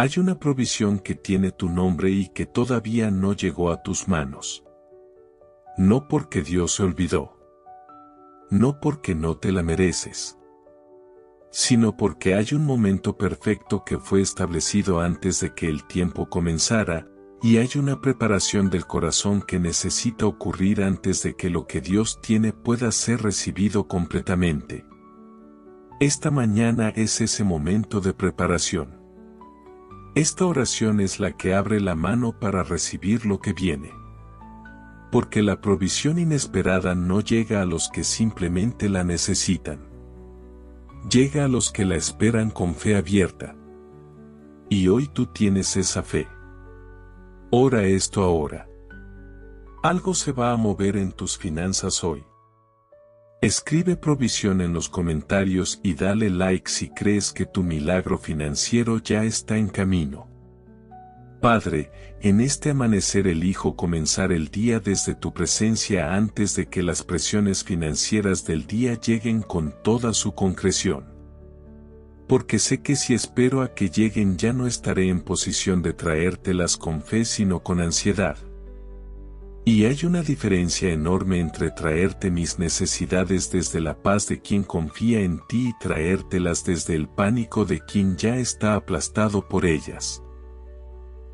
Hay una provisión que tiene tu nombre y que todavía no llegó a tus manos. No porque Dios se olvidó. No porque no te la mereces. Sino porque hay un momento perfecto que fue establecido antes de que el tiempo comenzara, y hay una preparación del corazón que necesita ocurrir antes de que lo que Dios tiene pueda ser recibido completamente. Esta mañana es ese momento de preparación. Esta oración es la que abre la mano para recibir lo que viene. Porque la provisión inesperada no llega a los que simplemente la necesitan. Llega a los que la esperan con fe abierta. Y hoy tú tienes esa fe. Ora esto ahora. Algo se va a mover en tus finanzas hoy. Escribe provisión en los comentarios y dale like si crees que tu milagro financiero ya está en camino. Padre, en este amanecer elijo comenzar el día desde tu presencia antes de que las presiones financieras del día lleguen con toda su concreción. Porque sé que si espero a que lleguen ya no estaré en posición de traértelas con fe sino con ansiedad. Y hay una diferencia enorme entre traerte mis necesidades desde la paz de quien confía en ti y traértelas desde el pánico de quien ya está aplastado por ellas.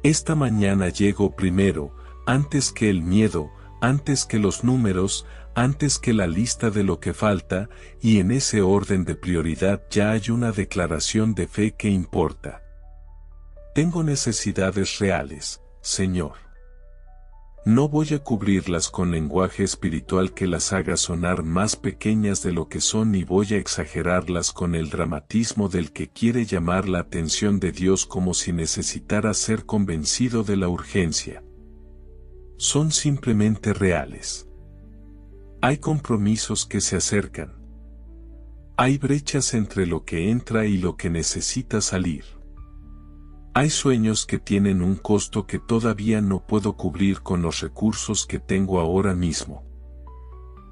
Esta mañana llego primero, antes que el miedo, antes que los números, antes que la lista de lo que falta, y en ese orden de prioridad ya hay una declaración de fe que importa. Tengo necesidades reales, Señor. No voy a cubrirlas con lenguaje espiritual que las haga sonar más pequeñas de lo que son ni voy a exagerarlas con el dramatismo del que quiere llamar la atención de Dios como si necesitara ser convencido de la urgencia. Son simplemente reales. Hay compromisos que se acercan. Hay brechas entre lo que entra y lo que necesita salir. Hay sueños que tienen un costo que todavía no puedo cubrir con los recursos que tengo ahora mismo.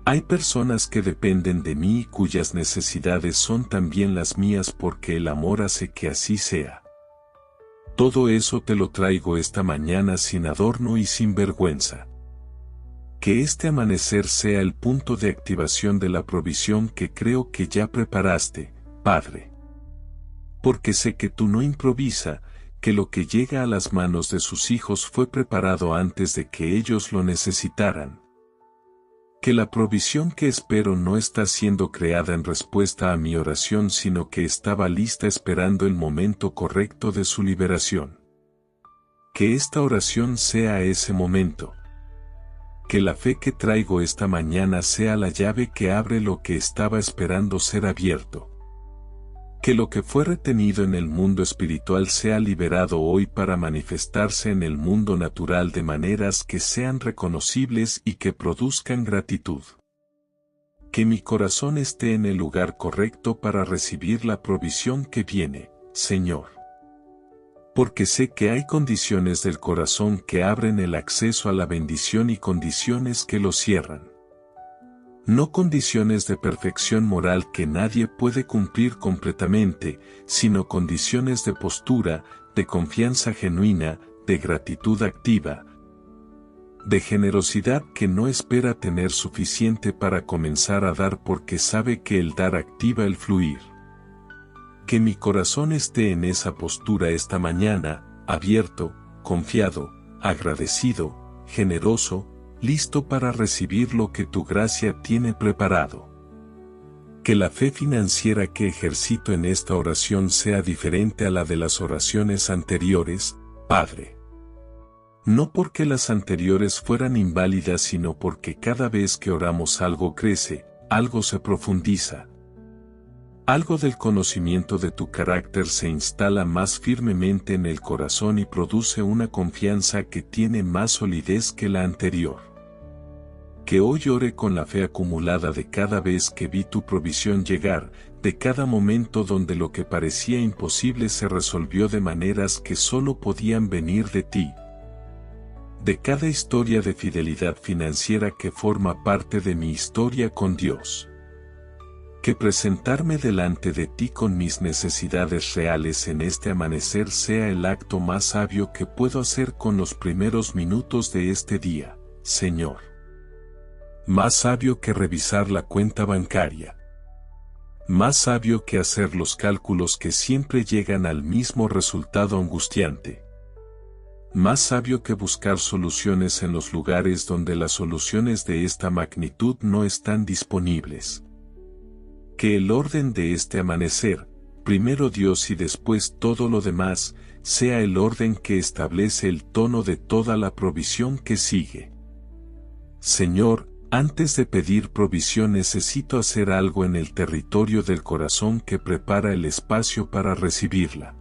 Hay personas que dependen de mí y cuyas necesidades son también las mías porque el amor hace que así sea. Todo eso te lo traigo esta mañana sin adorno y sin vergüenza. Que este amanecer sea el punto de activación de la provisión que creo que ya preparaste, Padre. Porque sé que tú no improvisa, que lo que llega a las manos de sus hijos fue preparado antes de que ellos lo necesitaran. Que la provisión que espero no está siendo creada en respuesta a mi oración sino que estaba lista esperando el momento correcto de su liberación. Que esta oración sea ese momento. Que la fe que traigo esta mañana sea la llave que abre lo que estaba esperando ser abierto. Que lo que fue retenido en el mundo espiritual sea liberado hoy para manifestarse en el mundo natural de maneras que sean reconocibles y que produzcan gratitud. Que mi corazón esté en el lugar correcto para recibir la provisión que viene, Señor. Porque sé que hay condiciones del corazón que abren el acceso a la bendición y condiciones que lo cierran. No condiciones de perfección moral que nadie puede cumplir completamente, sino condiciones de postura, de confianza genuina, de gratitud activa, de generosidad que no espera tener suficiente para comenzar a dar porque sabe que el dar activa el fluir. Que mi corazón esté en esa postura esta mañana, abierto, confiado, agradecido, generoso, listo para recibir lo que tu gracia tiene preparado. Que la fe financiera que ejercito en esta oración sea diferente a la de las oraciones anteriores, Padre. No porque las anteriores fueran inválidas sino porque cada vez que oramos algo crece, algo se profundiza. Algo del conocimiento de tu carácter se instala más firmemente en el corazón y produce una confianza que tiene más solidez que la anterior. Que hoy ore con la fe acumulada de cada vez que vi tu provisión llegar, de cada momento donde lo que parecía imposible se resolvió de maneras que solo podían venir de ti. De cada historia de fidelidad financiera que forma parte de mi historia con Dios. Que presentarme delante de ti con mis necesidades reales en este amanecer sea el acto más sabio que puedo hacer con los primeros minutos de este día, Señor. Más sabio que revisar la cuenta bancaria. Más sabio que hacer los cálculos que siempre llegan al mismo resultado angustiante. Más sabio que buscar soluciones en los lugares donde las soluciones de esta magnitud no están disponibles. Que el orden de este amanecer, primero Dios y después todo lo demás, sea el orden que establece el tono de toda la provisión que sigue. Señor, antes de pedir provisión necesito hacer algo en el territorio del corazón que prepara el espacio para recibirla.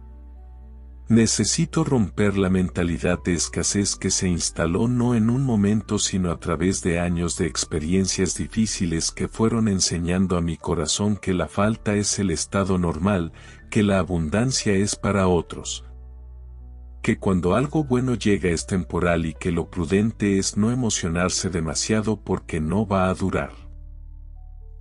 Necesito romper la mentalidad de escasez que se instaló no en un momento sino a través de años de experiencias difíciles que fueron enseñando a mi corazón que la falta es el estado normal, que la abundancia es para otros. Que cuando algo bueno llega es temporal y que lo prudente es no emocionarse demasiado porque no va a durar.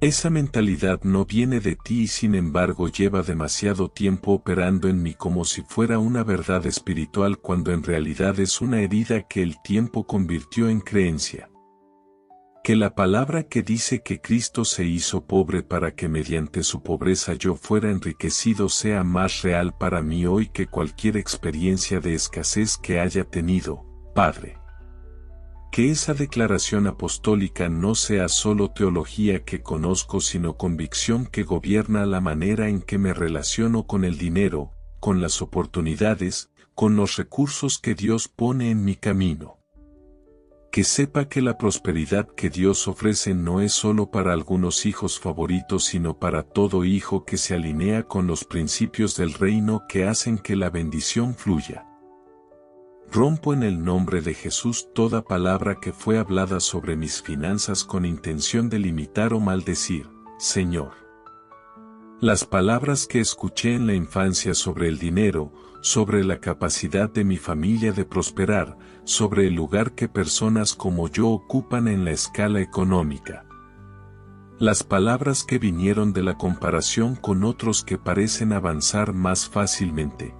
Esa mentalidad no viene de ti y sin embargo lleva demasiado tiempo operando en mí como si fuera una verdad espiritual cuando en realidad es una herida que el tiempo convirtió en creencia. Que la palabra que dice que Cristo se hizo pobre para que mediante su pobreza yo fuera enriquecido sea más real para mí hoy que cualquier experiencia de escasez que haya tenido, Padre. Que esa declaración apostólica no sea solo teología que conozco sino convicción que gobierna la manera en que me relaciono con el dinero, con las oportunidades, con los recursos que Dios pone en mi camino. Que sepa que la prosperidad que Dios ofrece no es solo para algunos hijos favoritos sino para todo hijo que se alinea con los principios del reino que hacen que la bendición fluya. Rompo en el nombre de Jesús toda palabra que fue hablada sobre mis finanzas con intención de limitar o maldecir, Señor. Las palabras que escuché en la infancia sobre el dinero, sobre la capacidad de mi familia de prosperar, sobre el lugar que personas como yo ocupan en la escala económica. Las palabras que vinieron de la comparación con otros que parecen avanzar más fácilmente.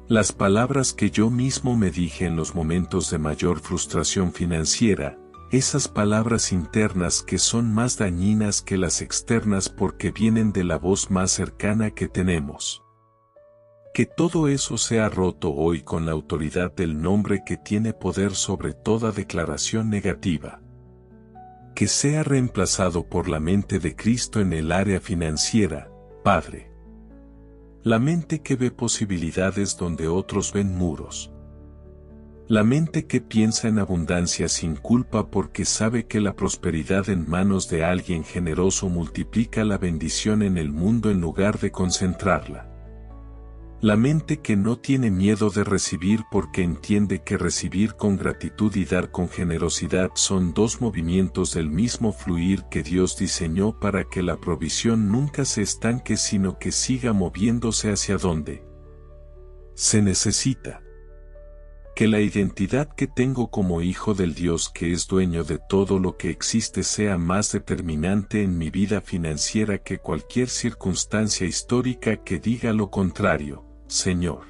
Las palabras que yo mismo me dije en los momentos de mayor frustración financiera, esas palabras internas que son más dañinas que las externas porque vienen de la voz más cercana que tenemos. Que todo eso sea roto hoy con la autoridad del nombre que tiene poder sobre toda declaración negativa. Que sea reemplazado por la mente de Cristo en el área financiera, Padre. La mente que ve posibilidades donde otros ven muros. La mente que piensa en abundancia sin culpa porque sabe que la prosperidad en manos de alguien generoso multiplica la bendición en el mundo en lugar de concentrarla. La mente que no tiene miedo de recibir porque entiende que recibir con gratitud y dar con generosidad son dos movimientos del mismo fluir que Dios diseñó para que la provisión nunca se estanque sino que siga moviéndose hacia donde se necesita. Que la identidad que tengo como hijo del Dios que es dueño de todo lo que existe sea más determinante en mi vida financiera que cualquier circunstancia histórica que diga lo contrario, Señor.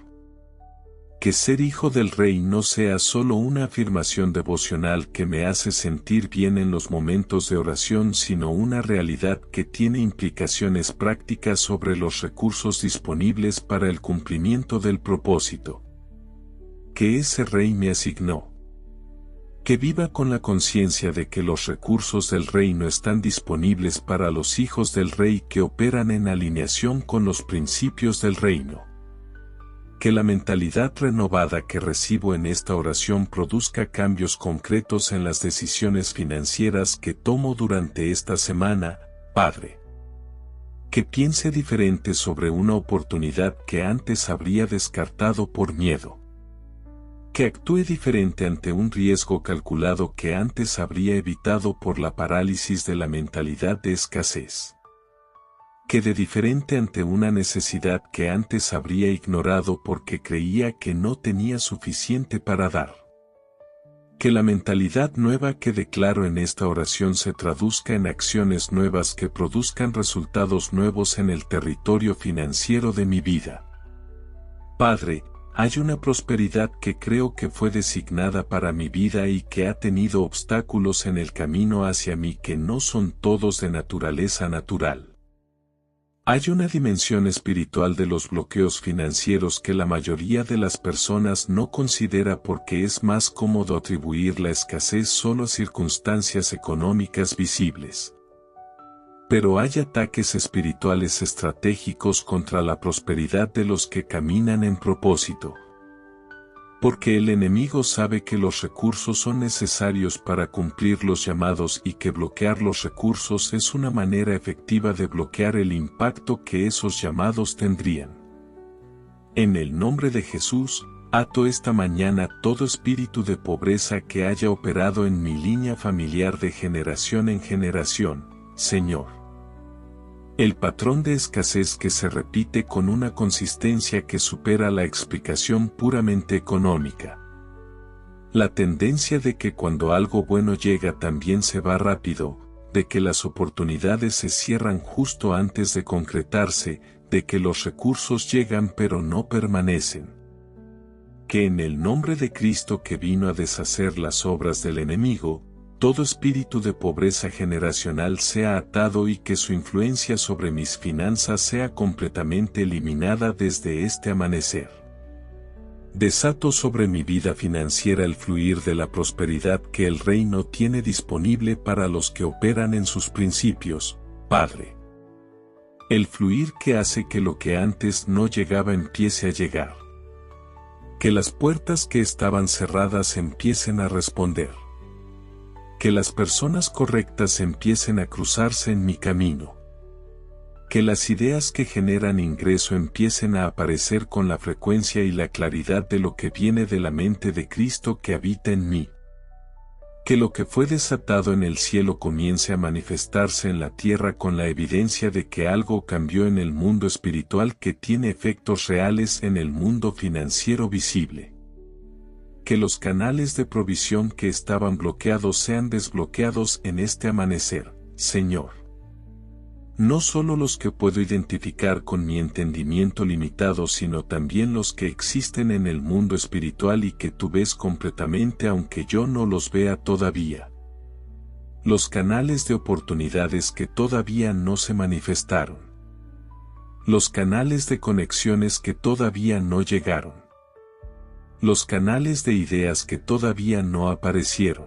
Que ser hijo del Rey no sea solo una afirmación devocional que me hace sentir bien en los momentos de oración sino una realidad que tiene implicaciones prácticas sobre los recursos disponibles para el cumplimiento del propósito que ese Rey me asignó. Que viva con la conciencia de que los recursos del reino están disponibles para los hijos del Rey que operan en alineación con los principios del reino. Que la mentalidad renovada que recibo en esta oración produzca cambios concretos en las decisiones financieras que tomo durante esta semana, Padre. Que piense diferente sobre una oportunidad que antes habría descartado por miedo. Que actúe diferente ante un riesgo calculado que antes habría evitado por la parálisis de la mentalidad de escasez. Que de diferente ante una necesidad que antes habría ignorado porque creía que no tenía suficiente para dar. Que la mentalidad nueva que declaro en esta oración se traduzca en acciones nuevas que produzcan resultados nuevos en el territorio financiero de mi vida. Padre, hay una prosperidad que creo que fue designada para mi vida y que ha tenido obstáculos en el camino hacia mí que no son todos de naturaleza natural. Hay una dimensión espiritual de los bloqueos financieros que la mayoría de las personas no considera porque es más cómodo atribuir la escasez solo a circunstancias económicas visibles. Pero hay ataques espirituales estratégicos contra la prosperidad de los que caminan en propósito. Porque el enemigo sabe que los recursos son necesarios para cumplir los llamados y que bloquear los recursos es una manera efectiva de bloquear el impacto que esos llamados tendrían. En el nombre de Jesús, ato esta mañana todo espíritu de pobreza que haya operado en mi línea familiar de generación en generación, Señor. El patrón de escasez que se repite con una consistencia que supera la explicación puramente económica. La tendencia de que cuando algo bueno llega también se va rápido, de que las oportunidades se cierran justo antes de concretarse, de que los recursos llegan pero no permanecen. Que en el nombre de Cristo que vino a deshacer las obras del enemigo, todo espíritu de pobreza generacional sea atado y que su influencia sobre mis finanzas sea completamente eliminada desde este amanecer. Desato sobre mi vida financiera el fluir de la prosperidad que el reino tiene disponible para los que operan en sus principios, Padre. El fluir que hace que lo que antes no llegaba empiece a llegar. Que las puertas que estaban cerradas empiecen a responder. Que las personas correctas empiecen a cruzarse en mi camino. Que las ideas que generan ingreso empiecen a aparecer con la frecuencia y la claridad de lo que viene de la mente de Cristo que habita en mí. Que lo que fue desatado en el cielo comience a manifestarse en la tierra con la evidencia de que algo cambió en el mundo espiritual que tiene efectos reales en el mundo financiero visible. Que los canales de provisión que estaban bloqueados sean desbloqueados en este amanecer, Señor. No solo los que puedo identificar con mi entendimiento limitado, sino también los que existen en el mundo espiritual y que tú ves completamente aunque yo no los vea todavía. Los canales de oportunidades que todavía no se manifestaron. Los canales de conexiones que todavía no llegaron. Los canales de ideas que todavía no aparecieron.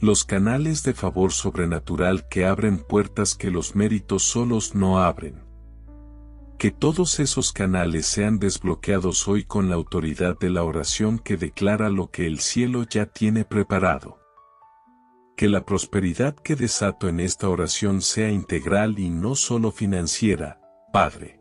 Los canales de favor sobrenatural que abren puertas que los méritos solos no abren. Que todos esos canales sean desbloqueados hoy con la autoridad de la oración que declara lo que el cielo ya tiene preparado. Que la prosperidad que desato en esta oración sea integral y no solo financiera, Padre.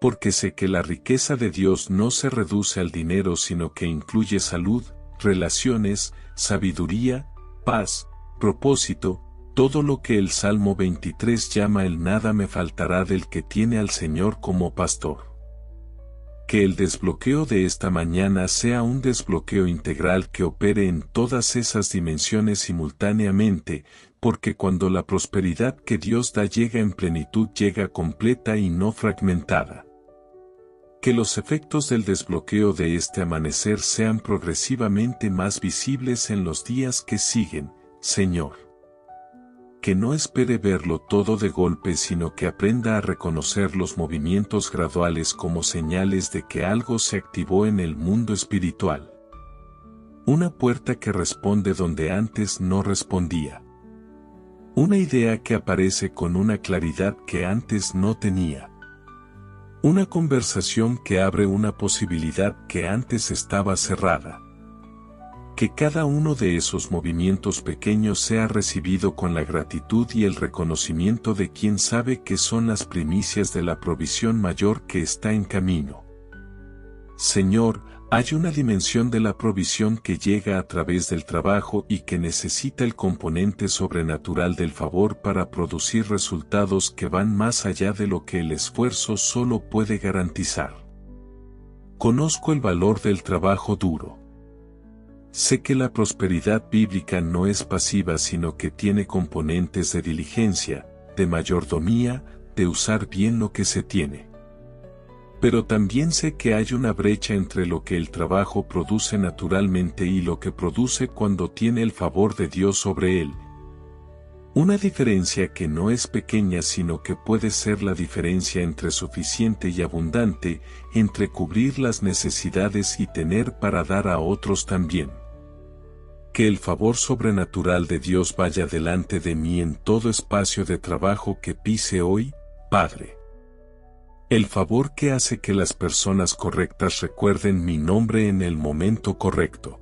Porque sé que la riqueza de Dios no se reduce al dinero sino que incluye salud, relaciones, sabiduría, paz, propósito, todo lo que el Salmo 23 llama el nada me faltará del que tiene al Señor como pastor. Que el desbloqueo de esta mañana sea un desbloqueo integral que opere en todas esas dimensiones simultáneamente, porque cuando la prosperidad que Dios da llega en plenitud llega completa y no fragmentada. Que los efectos del desbloqueo de este amanecer sean progresivamente más visibles en los días que siguen, Señor. Que no espere verlo todo de golpe sino que aprenda a reconocer los movimientos graduales como señales de que algo se activó en el mundo espiritual. Una puerta que responde donde antes no respondía. Una idea que aparece con una claridad que antes no tenía. Una conversación que abre una posibilidad que antes estaba cerrada. Que cada uno de esos movimientos pequeños sea recibido con la gratitud y el reconocimiento de quien sabe que son las primicias de la provisión mayor que está en camino. Señor, hay una dimensión de la provisión que llega a través del trabajo y que necesita el componente sobrenatural del favor para producir resultados que van más allá de lo que el esfuerzo solo puede garantizar. Conozco el valor del trabajo duro. Sé que la prosperidad bíblica no es pasiva sino que tiene componentes de diligencia, de mayordomía, de usar bien lo que se tiene. Pero también sé que hay una brecha entre lo que el trabajo produce naturalmente y lo que produce cuando tiene el favor de Dios sobre él. Una diferencia que no es pequeña sino que puede ser la diferencia entre suficiente y abundante, entre cubrir las necesidades y tener para dar a otros también. Que el favor sobrenatural de Dios vaya delante de mí en todo espacio de trabajo que pise hoy, Padre. El favor que hace que las personas correctas recuerden mi nombre en el momento correcto.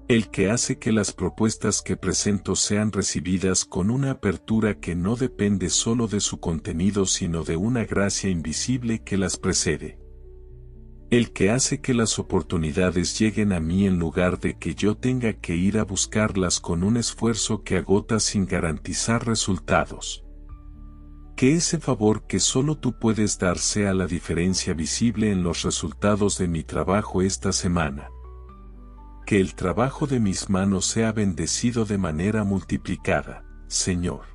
El que hace que las propuestas que presento sean recibidas con una apertura que no depende solo de su contenido sino de una gracia invisible que las precede. El que hace que las oportunidades lleguen a mí en lugar de que yo tenga que ir a buscarlas con un esfuerzo que agota sin garantizar resultados. Que ese favor que solo tú puedes dar sea la diferencia visible en los resultados de mi trabajo esta semana. Que el trabajo de mis manos sea bendecido de manera multiplicada, Señor.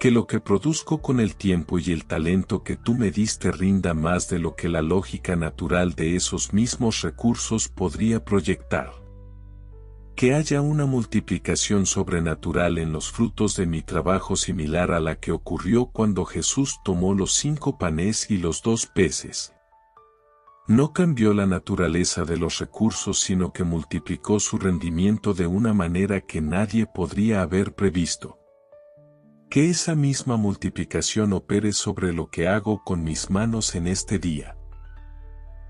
Que lo que produzco con el tiempo y el talento que tú me diste rinda más de lo que la lógica natural de esos mismos recursos podría proyectar. Que haya una multiplicación sobrenatural en los frutos de mi trabajo similar a la que ocurrió cuando Jesús tomó los 5 panes y los 2 peces. No cambió la naturaleza de los recursos sino que multiplicó su rendimiento de una manera que nadie podría haber previsto. Que esa misma multiplicación opere sobre lo que hago con mis manos en este día.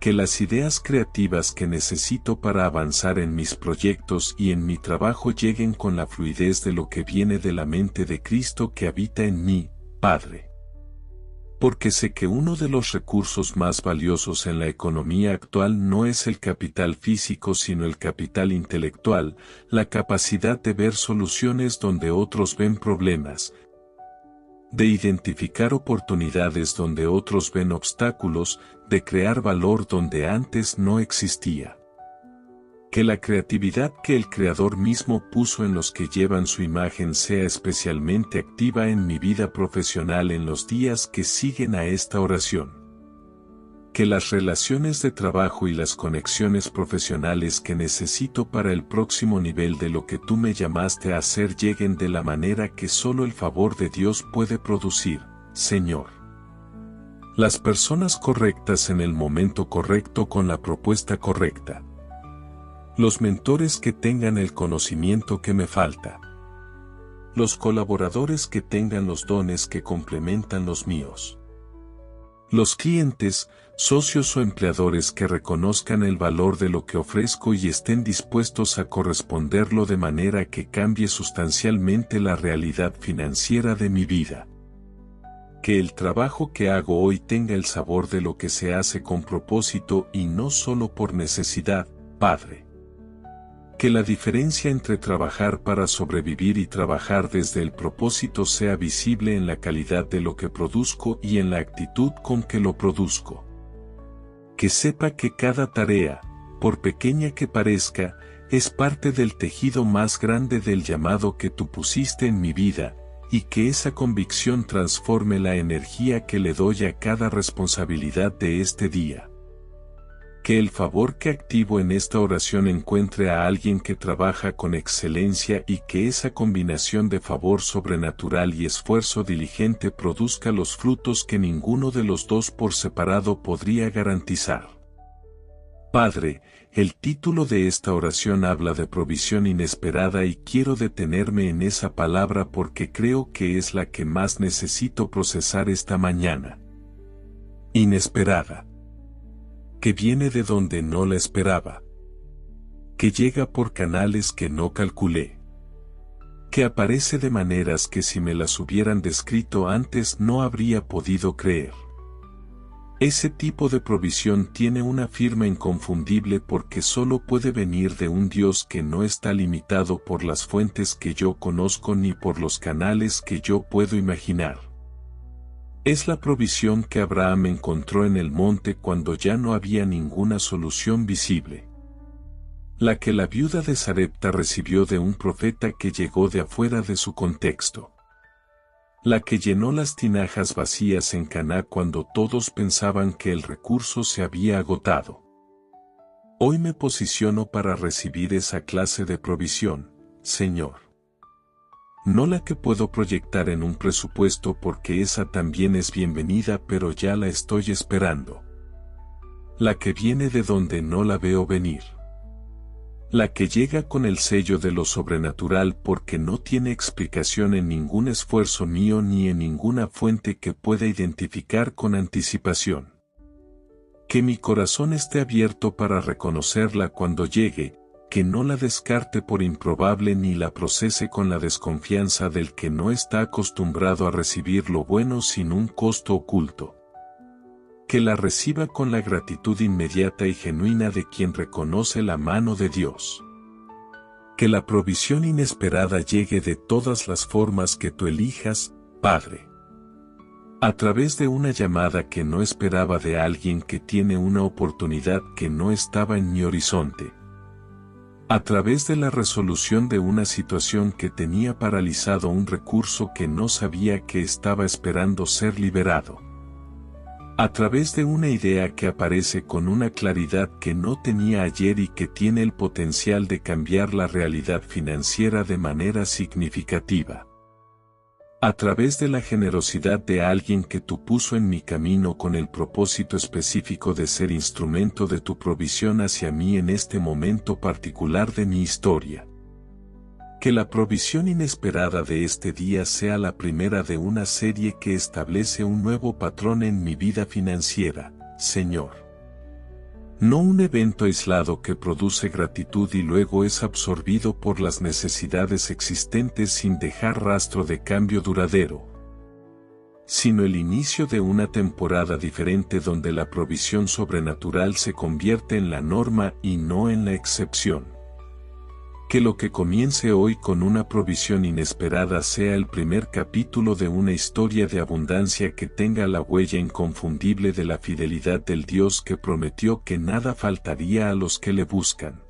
Que las ideas creativas que necesito para avanzar en mis proyectos y en mi trabajo lleguen con la fluidez de lo que viene de la mente de Cristo que habita en mí, Padre. Porque sé que uno de los recursos más valiosos en la economía actual no es el capital físico sino el capital intelectual, la capacidad de ver soluciones donde otros ven problemas, de identificar oportunidades donde otros ven obstáculos, de crear valor donde antes no existía. Que la creatividad que el Creador mismo puso en los que llevan su imagen sea especialmente activa en mi vida profesional en los días que siguen a esta oración. Que las relaciones de trabajo y las conexiones profesionales que necesito para el próximo nivel de lo que tú me llamaste a hacer lleguen de la manera que solo el favor de Dios puede producir, Señor. Las personas correctas en el momento correcto con la propuesta correcta. Los mentores que tengan el conocimiento que me falta. Los colaboradores que tengan los dones que complementan los míos. Los clientes, socios o empleadores que reconozcan el valor de lo que ofrezco y estén dispuestos a corresponderlo de manera que cambie sustancialmente la realidad financiera de mi vida. Que el trabajo que hago hoy tenga el sabor de lo que se hace con propósito y no solo por necesidad, Padre. Que la diferencia entre trabajar para sobrevivir y trabajar desde el propósito sea visible en la calidad de lo que produzco y en la actitud con que lo produzco. Que sepa que cada tarea, por pequeña que parezca, es parte del tejido más grande del llamado que tú pusiste en mi vida, y que esa convicción transforme la energía que le doy a cada responsabilidad de este día. Que el favor que activo en esta oración encuentre a alguien que trabaja con excelencia y que esa combinación de favor sobrenatural y esfuerzo diligente produzca los frutos que ninguno de los dos por separado podría garantizar. Padre, el título de esta oración habla de provisión inesperada y quiero detenerme en esa palabra porque creo que es la que más necesito procesar esta mañana. Inesperada. Que viene de donde no la esperaba. Que llega por canales que no calculé. Que aparece de maneras que si me las hubieran descrito antes no habría podido creer. Ese tipo de provisión tiene una firma inconfundible porque solo puede venir de un Dios que no está limitado por las fuentes que yo conozco ni por los canales que yo puedo imaginar. Es la provisión que Abraham encontró en el monte cuando ya no había ninguna solución visible. La que la viuda de Sarepta recibió de un profeta que llegó de afuera de su contexto. La que llenó las tinajas vacías en Caná cuando todos pensaban que el recurso se había agotado. Hoy me posiciono para recibir esa clase de provisión, Señor. No la que puedo proyectar en un presupuesto porque esa también es bienvenida pero ya la estoy esperando. La que viene de donde no la veo venir. La que llega con el sello de lo sobrenatural porque no tiene explicación en ningún esfuerzo mío ni en ninguna fuente que pueda identificar con anticipación. Que mi corazón esté abierto para reconocerla cuando llegue, que no la descarte por improbable ni la procese con la desconfianza del que no está acostumbrado a recibir lo bueno sin un costo oculto. Que la reciba con la gratitud inmediata y genuina de quien reconoce la mano de Dios. Que la provisión inesperada llegue de todas las formas que tú elijas, Padre. A través de una llamada que no esperaba de alguien que tiene una oportunidad que no estaba en mi horizonte. A través de la resolución de una situación que tenía paralizado un recurso que no sabía que estaba esperando ser liberado. A través de una idea que aparece con una claridad que no tenía ayer y que tiene el potencial de cambiar la realidad financiera de manera significativa. A través de la generosidad de alguien que tú puso en mi camino con el propósito específico de ser instrumento de tu provisión hacia mí en este momento particular de mi historia. Que la provisión inesperada de este día sea la primera de una serie que establece un nuevo patrón en mi vida financiera, Señor. No un evento aislado que produce gratitud y luego es absorbido por las necesidades existentes sin dejar rastro de cambio duradero, sino el inicio de una temporada diferente donde la provisión sobrenatural se convierte en la norma y no en la excepción. Que lo que comience hoy con una provisión inesperada sea el primer capítulo de una historia de abundancia que tenga la huella inconfundible de la fidelidad del Dios que prometió que nada faltaría a los que le buscan.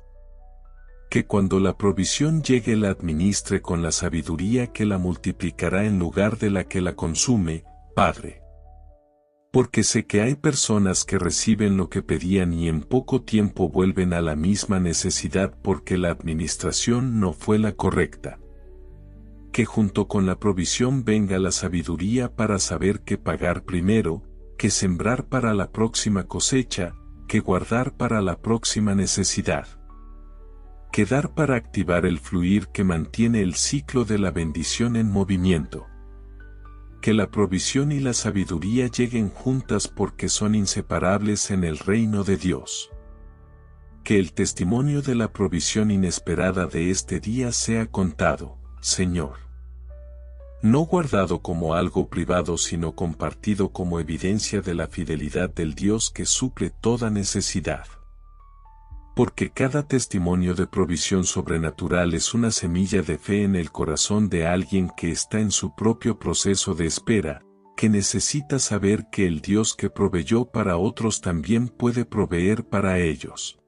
Que cuando la provisión llegue la administre con la sabiduría que la multiplicará en lugar de la que la consume, Padre. Porque sé que hay personas que reciben lo que pedían y en poco tiempo vuelven a la misma necesidad porque la administración no fue la correcta. Que junto con la provisión venga la sabiduría para saber qué pagar primero, qué sembrar para la próxima cosecha, qué guardar para la próxima necesidad. Que dar para activar el fluir que mantiene el ciclo de la bendición en movimiento. Que la provisión y la sabiduría lleguen juntas porque son inseparables en el reino de Dios. Que el testimonio de la provisión inesperada de este día sea contado, Señor. No guardado como algo privado sino compartido como evidencia de la fidelidad del Dios que suple toda necesidad. Porque cada testimonio de provisión sobrenatural es una semilla de fe en el corazón de alguien que está en su propio proceso de espera, que necesita saber que el Dios que proveyó para otros también puede proveer para ellos.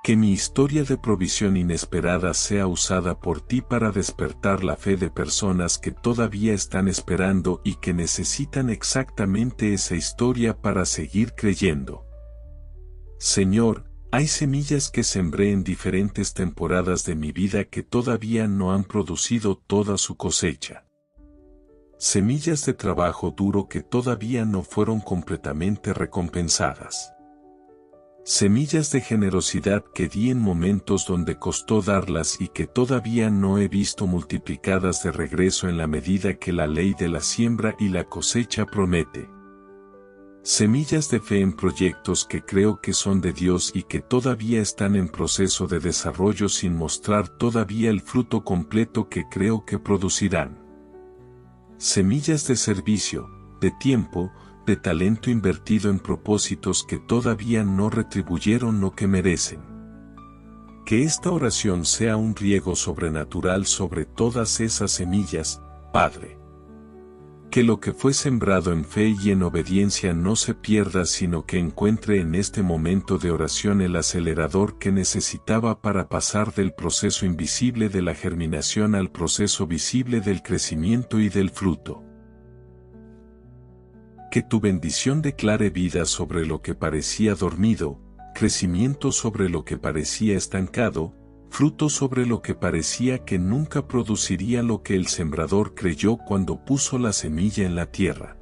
Que mi historia de provisión inesperada sea usada por ti para despertar la fe de personas que todavía están esperando y que necesitan exactamente esa historia para seguir creyendo. Señor, hay semillas que sembré en diferentes temporadas de mi vida que todavía no han producido toda su cosecha. Semillas de trabajo duro que todavía no fueron completamente recompensadas. Semillas de generosidad que di en momentos donde costó darlas y que todavía no he visto multiplicadas de regreso en la medida que la ley de la siembra y la cosecha promete. Semillas de fe en proyectos que creo que son de Dios y que todavía están en proceso de desarrollo sin mostrar todavía el fruto completo que creo que producirán. Semillas de servicio, de tiempo, de talento invertido en propósitos que todavía no retribuyeron lo que merecen. Que esta oración sea un riego sobrenatural sobre todas esas semillas, Padre. Que lo que fue sembrado en fe y en obediencia no se pierda, sino que encuentre en este momento de oración el acelerador que necesitaba para pasar del proceso invisible de la germinación al proceso visible del crecimiento y del fruto. Que tu bendición declare vida sobre lo que parecía dormido, crecimiento sobre lo que parecía estancado, fruto sobre lo que parecía que nunca produciría lo que el sembrador creyó cuando puso la semilla en la tierra.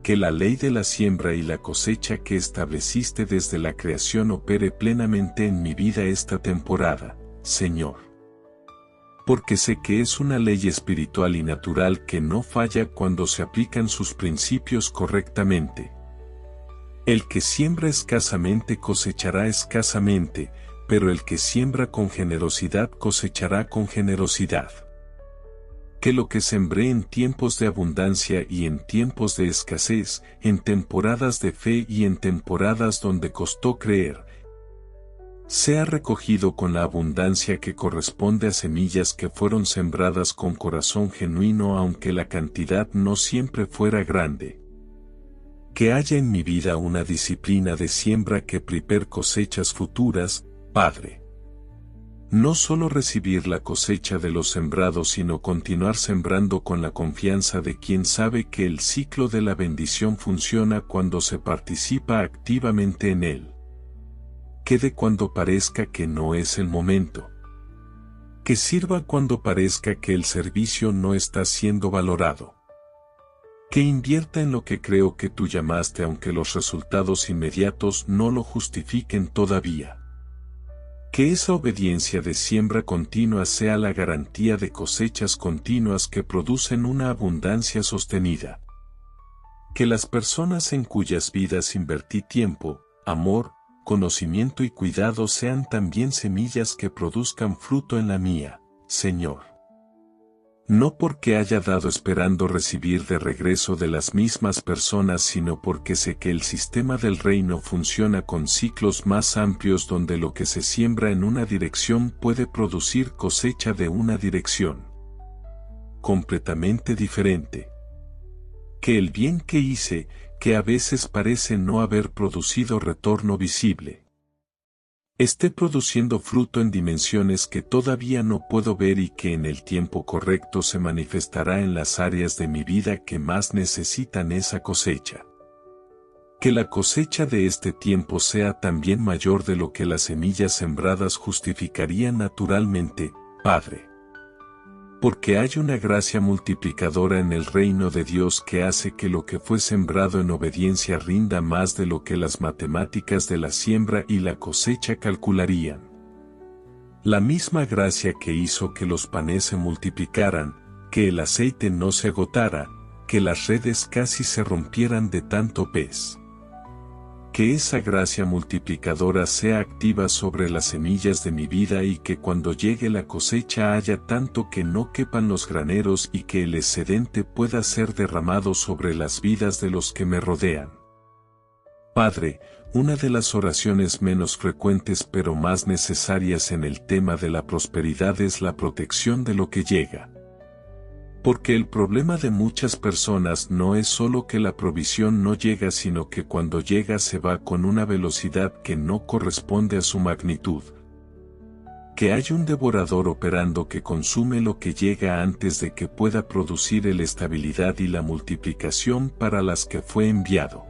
Que la ley de la siembra y la cosecha que estableciste desde la creación opere plenamente en mi vida esta temporada, Señor. Porque sé que es una ley espiritual y natural que no falla cuando se aplican sus principios correctamente. El que siembra escasamente cosechará escasamente, pero el que siembra con generosidad cosechará con generosidad. Que lo que sembré en tiempos de abundancia y en tiempos de escasez, en temporadas de fe y en temporadas donde costó creer, sea recogido con la abundancia que corresponde a semillas que fueron sembradas con corazón genuino aunque la cantidad no siempre fuera grande. Que haya en mi vida una disciplina de siembra que prepare cosechas futuras, Padre. No solo recibir la cosecha de los sembrados, sino continuar sembrando con la confianza de quien sabe que el ciclo de la bendición funciona cuando se participa activamente en él. Que dé cuando parezca que no es el momento. Que sirva cuando parezca que el servicio no está siendo valorado. Que invierta en lo que creo que tú llamaste aunque los resultados inmediatos no lo justifiquen todavía. Que esa obediencia de siembra continua sea la garantía de cosechas continuas que producen una abundancia sostenida. Que las personas en cuyas vidas invertí tiempo, amor, conocimiento y cuidado sean también semillas que produzcan fruto en la mía, Señor. No porque haya dado esperando recibir de regreso de las mismas personas, sino porque sé que el sistema del reino funciona con ciclos más amplios donde lo que se siembra en una dirección puede producir cosecha de una dirección completamente diferente. Que el bien que hice, que a veces parece no haber producido retorno visible, esté produciendo fruto en dimensiones que todavía no puedo ver y que en el tiempo correcto se manifestará en las áreas de mi vida que más necesitan esa cosecha. Que la cosecha de este tiempo sea también mayor de lo que las semillas sembradas justificarían naturalmente, Padre. Porque hay una gracia multiplicadora en el reino de Dios que hace que lo que fue sembrado en obediencia rinda más de lo que las matemáticas de la siembra y la cosecha calcularían. La misma gracia que hizo que los panes se multiplicaran, que el aceite no se agotara, que las redes casi se rompieran de tanto pez. Que esa gracia multiplicadora sea activa sobre las semillas de mi vida y que cuando llegue la cosecha haya tanto que no quepan los graneros y que el excedente pueda ser derramado sobre las vidas de los que me rodean. Padre, una de las oraciones menos frecuentes pero más necesarias en el tema de la prosperidad es la protección de lo que llega. Porque el problema de muchas personas no es solo que la provisión no llega, sino que cuando llega se va con una velocidad que no corresponde a su magnitud. Que hay un devorador operando que consume lo que llega antes de que pueda producir la estabilidad y la multiplicación para las que fue enviado.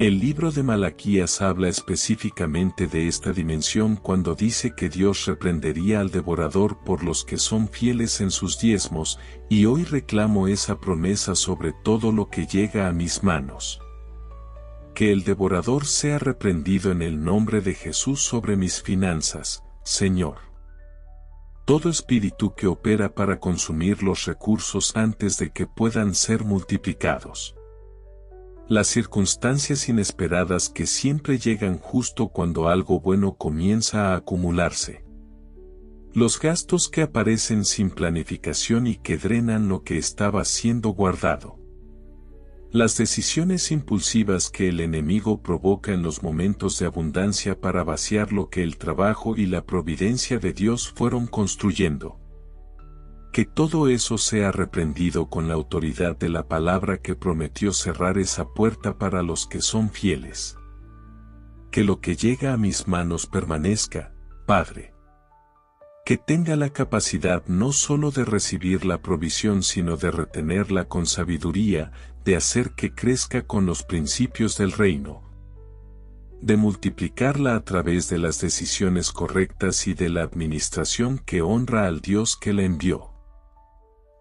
El libro de Malaquías habla específicamente de esta dimensión cuando dice que Dios reprendería al devorador por los que son fieles en sus diezmos, y hoy reclamo esa promesa sobre todo lo que llega a mis manos. Que el devorador sea reprendido en el nombre de Jesús sobre mis finanzas, Señor. Todo espíritu que opera para consumir los recursos antes de que puedan ser multiplicados. Las circunstancias inesperadas que siempre llegan justo cuando algo bueno comienza a acumularse. Los gastos que aparecen sin planificación y que drenan lo que estaba siendo guardado. Las decisiones impulsivas que el enemigo provoca en los momentos de abundancia para vaciar lo que el trabajo y la providencia de Dios fueron construyendo. Que todo eso sea reprendido con la autoridad de la palabra que prometió cerrar esa puerta para los que son fieles. Que lo que llega a mis manos permanezca, Padre. Que tenga la capacidad no solo de recibir la provisión sino de retenerla con sabiduría, de hacer que crezca con los principios del reino, de multiplicarla a través de las decisiones correctas y de la administración que honra al Dios que la envió.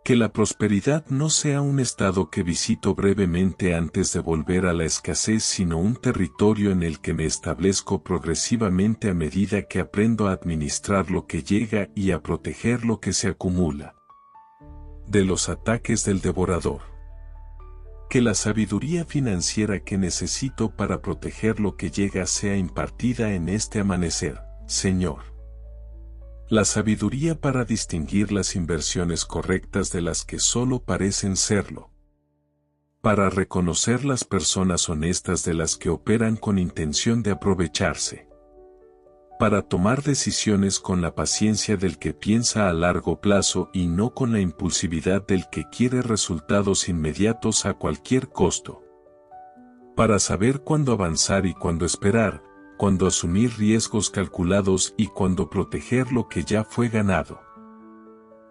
Que la prosperidad no sea un estado que visito brevemente antes de volver a la escasez, sino un territorio en el que me establezco progresivamente a medida que aprendo a administrar lo que llega y a proteger lo que se acumula de los ataques del devorador. Que la sabiduría financiera que necesito para proteger lo que llega sea impartida en este amanecer, Señor. La sabiduría para distinguir las inversiones correctas de las que solo parecen serlo. Para reconocer las personas honestas de las que operan con intención de aprovecharse. Para tomar decisiones con la paciencia del que piensa a largo plazo y no con la impulsividad del que quiere resultados inmediatos a cualquier costo. Para saber cuándo avanzar y cuándo esperar, cuándo asumir riesgos calculados y cuándo proteger lo que ya fue ganado.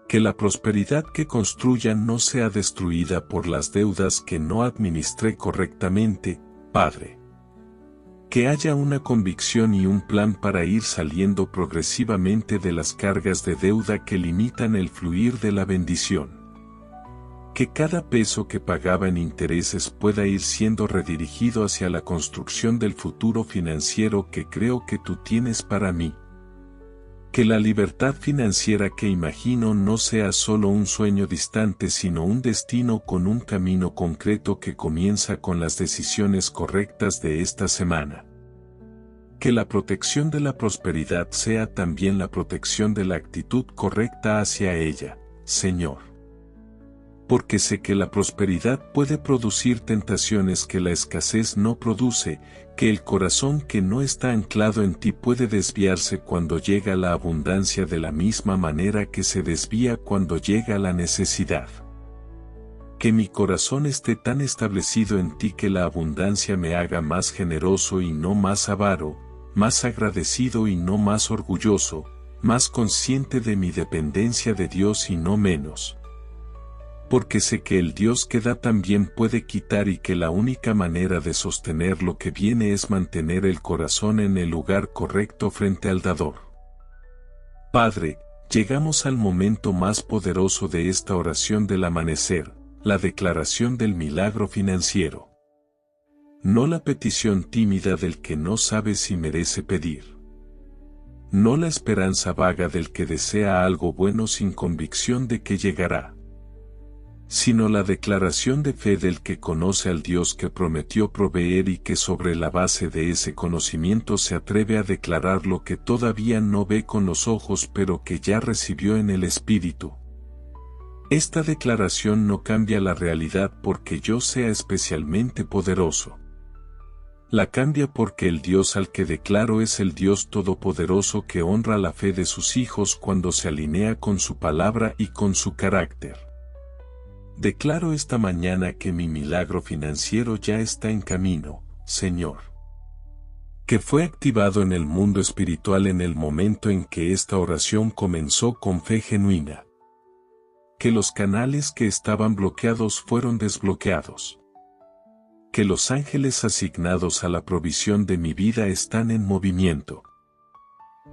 Que la prosperidad que construyan no sea destruida por las deudas que no administré correctamente, Padre. Que haya una convicción y un plan para ir saliendo progresivamente de las cargas de deuda que limitan el fluir de la bendición. Que cada peso que pagaba en intereses pueda ir siendo redirigido hacia la construcción del futuro financiero que creo que tú tienes para mí. Que la libertad financiera que imagino no sea solo un sueño distante sino un destino con un camino concreto que comienza con las decisiones correctas de esta semana. Que la protección de la prosperidad sea también la protección de la actitud correcta hacia ella, Señor. Porque sé que la prosperidad puede producir tentaciones que la escasez no produce, que el corazón que no está anclado en ti puede desviarse cuando llega la abundancia de la misma manera que se desvía cuando llega la necesidad. Que mi corazón esté tan establecido en ti que la abundancia me haga más generoso y no más avaro, más agradecido y no más orgulloso, más consciente de mi dependencia de Dios y no menos. Porque sé que el Dios que da también puede quitar y que la única manera de sostener lo que viene es mantener el corazón en el lugar correcto frente al dador. Padre, llegamos al momento más poderoso de esta oración del amanecer, la declaración del milagro financiero. No la petición tímida del que no sabe si merece pedir. No la esperanza vaga del que desea algo bueno sin convicción de que llegará. Sino la declaración de fe del que conoce al Dios que prometió proveer y que sobre la base de ese conocimiento se atreve a declarar lo que todavía no ve con los ojos pero que ya recibió en el Espíritu. Esta declaración no cambia la realidad porque yo sea especialmente poderoso. La cambia porque el Dios al que declaro es el Dios todopoderoso que honra la fe de sus hijos cuando se alinea con su palabra y con su carácter. Declaro esta mañana que mi milagro financiero ya está en camino, Señor. Que fue activado en el mundo espiritual en el momento en que esta oración comenzó con fe genuina. Que los canales que estaban bloqueados fueron desbloqueados. Que los ángeles asignados a la provisión de mi vida están en movimiento.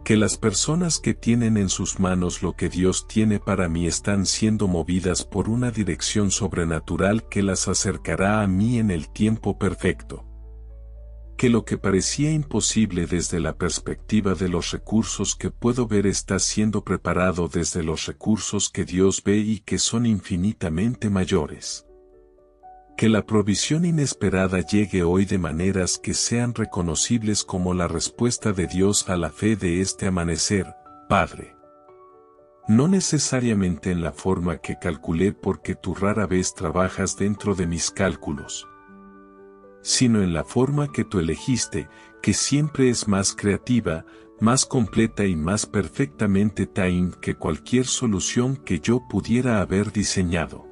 Que las personas que tienen en sus manos lo que Dios tiene para mí están siendo movidas por una dirección sobrenatural que las acercará a mí en el tiempo perfecto. Que lo que parecía imposible desde la perspectiva de los recursos que puedo ver está siendo preparado desde los recursos que Dios ve y que son infinitamente mayores. Que la provisión inesperada llegue hoy de maneras que sean reconocibles como la respuesta de Dios a la fe de este amanecer, Padre. No necesariamente en la forma que calculé porque tú rara vez trabajas dentro de mis cálculos, sino en la forma que tú elegiste, que siempre es más creativa, más completa y más perfectamente time que cualquier solución que yo pudiera haber diseñado.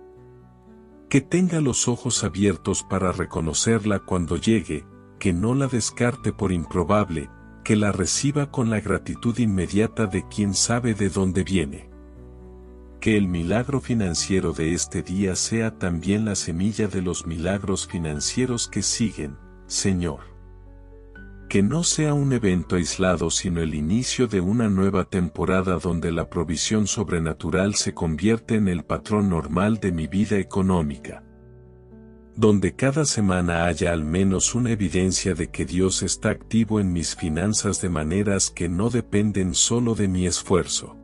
Que tenga los ojos abiertos para reconocerla cuando llegue, que no la descarte por improbable, que la reciba con la gratitud inmediata de quien sabe de dónde viene. Que el milagro financiero de este día sea también la semilla de los milagros financieros que siguen, Señor. Que no sea un evento aislado sino el inicio de una nueva temporada donde la provisión sobrenatural se convierte en el patrón normal de mi vida económica. Donde cada semana haya al menos una evidencia de que Dios está activo en mis finanzas de maneras que no dependen solo de mi esfuerzo.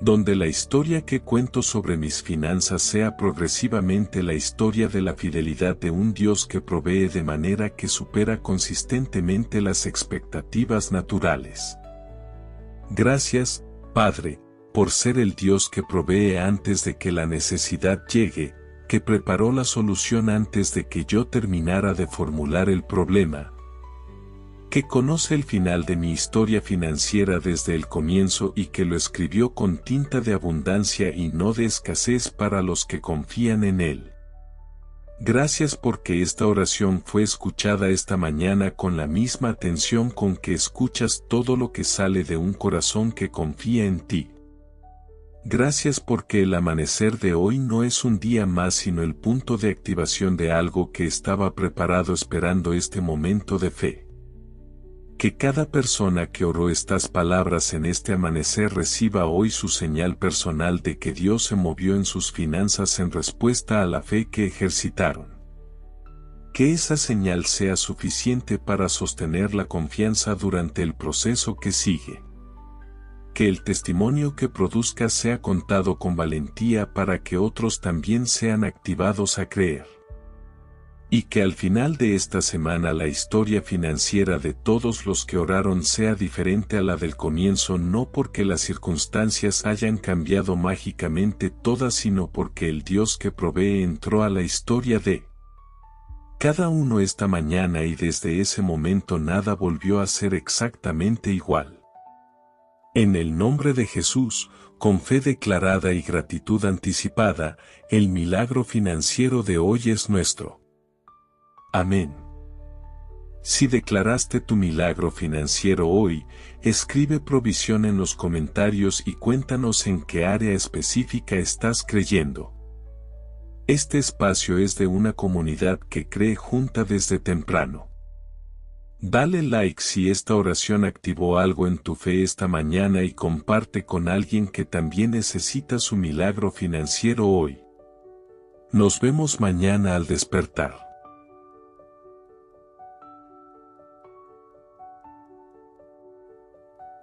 Donde la historia que cuento sobre mis finanzas sea progresivamente la historia de la fidelidad de un Dios que provee de manera que supera consistentemente las expectativas naturales. Gracias, Padre, por ser el Dios que provee antes de que la necesidad llegue, que preparó la solución antes de que yo terminara de formular el problema, que conoce el final de mi historia financiera desde el comienzo y que lo escribió con tinta de abundancia y no de escasez para los que confían en Él. Gracias porque esta oración fue escuchada esta mañana con la misma atención con que escuchas todo lo que sale de un corazón que confía en ti. Gracias porque el amanecer de hoy no es un día más sino el punto de activación de algo que estaba preparado esperando este momento de fe. Que cada persona que oró estas palabras en este amanecer reciba hoy su señal personal de que Dios se movió en sus finanzas en respuesta a la fe que ejercitaron. Que esa señal sea suficiente para sostener la confianza durante el proceso que sigue. Que el testimonio que produzca sea contado con valentía para que otros también sean activados a creer. Y que al final de esta semana la historia financiera de todos los que oraron sea diferente a la del comienzo, no porque las circunstancias hayan cambiado mágicamente todas, sino porque el Dios que provee entró a la historia de cada uno esta mañana y desde ese momento nada volvió a ser exactamente igual. En el nombre de Jesús, con fe declarada y gratitud anticipada, el milagro financiero de hoy es nuestro. Amén. Si declaraste tu milagro financiero hoy, escribe provisión en los comentarios y cuéntanos en qué área específica estás creyendo. Este espacio es de una comunidad que cree junta desde temprano. Dale like si esta oración activó algo en tu fe esta mañana y comparte con alguien que también necesita su milagro financiero hoy. Nos vemos mañana al despertar.